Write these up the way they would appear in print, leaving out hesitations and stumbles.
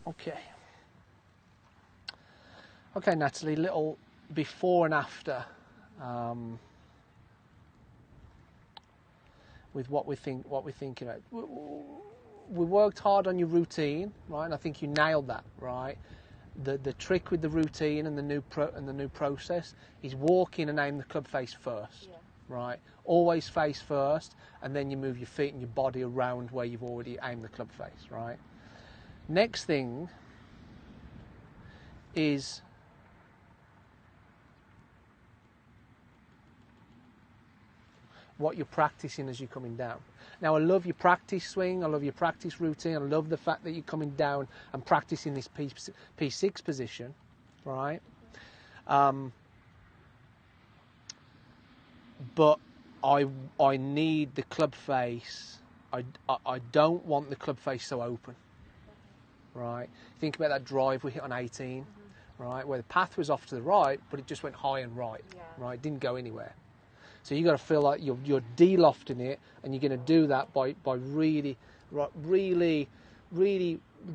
Okay. Okay, Natalie, little before and after with what we're thinking about. We worked hard on your routine, right? And I think you nailed that, right? The trick with the routine and the new process is walk in and aim the club face first, right? Always face first, and then you move your feet and your body around where you've already aimed the club face, right? Next thing is what you're practicing as you're coming down. Now, I love your practice swing, I love your practice routine, I love the fact that you're coming down and practicing this P6 position, right? But I need the club face, I don't want the club face so open, right? Think about that drive we hit on 18, right, where the path was off to the right, but it just went high and right, right? It didn't go anywhere. So you got to feel like you're de-lofting it, and you're going to do that by really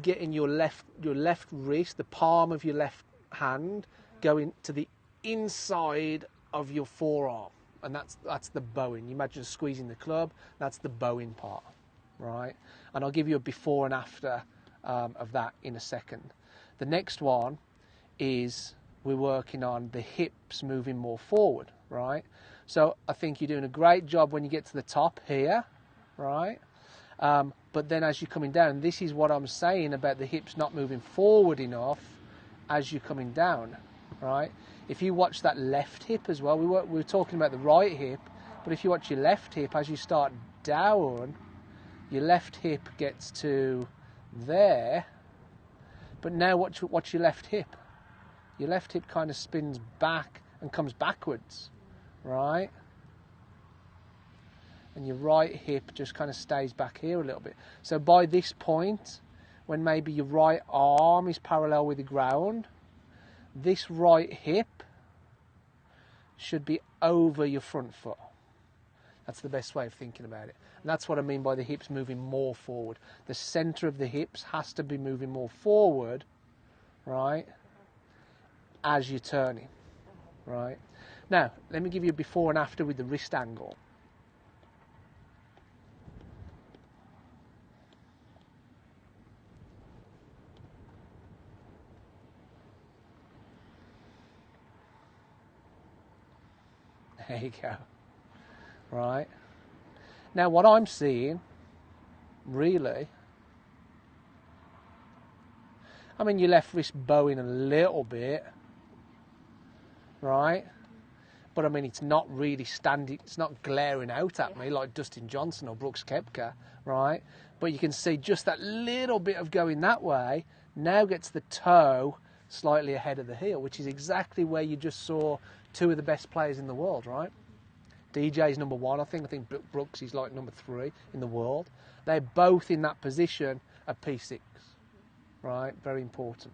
getting your left wrist, the palm of your left hand, going to the inside of your forearm, and that's the bowing. You imagine squeezing the club. That's the bowing part, right? And I'll give you a before and after of that in a second. The next one is we're working on the hips moving more forward, right? So I think you're doing a great job when you get to the top here, right? But then as you're coming down, this is what I'm saying about the hips not moving forward enough as you're coming down, right? If you watch that left hip as well, we were talking about the right hip, but if you watch your left hip, as you start down, your left hip gets to there, but now watch your left hip. Your left hip kind of spins back and comes backwards, right? And your right hip just kind of stays back here a little bit. So by this point, when maybe your right arm is parallel with the ground, this right hip should be over your front foot. That's the best way of thinking about it. And that's what I mean by the hips moving more forward. The center of the hips has to be moving more forward, right, as you're turning, right? Now, let me give you a before and after with the wrist angle. There you go. Right. Now, what I'm seeing, really, I mean, your left wrist bowing a little bit, right? But I mean, it's not really standing, it's not glaring out at me like Dustin Johnson or Brooks Koepka, right? But you can see just that little bit of going that way now gets the toe slightly ahead of the heel, which is exactly where you just saw two of the best players in the world, right? DJ's number one, I think Brooks is like number 3 in the world. They're both in that position at P6, right? Very important.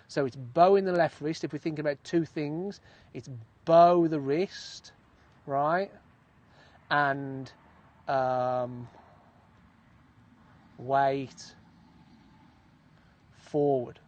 So it's bowing the left wrist. If we think about two things, it's bow the wrist, right? And weight forward.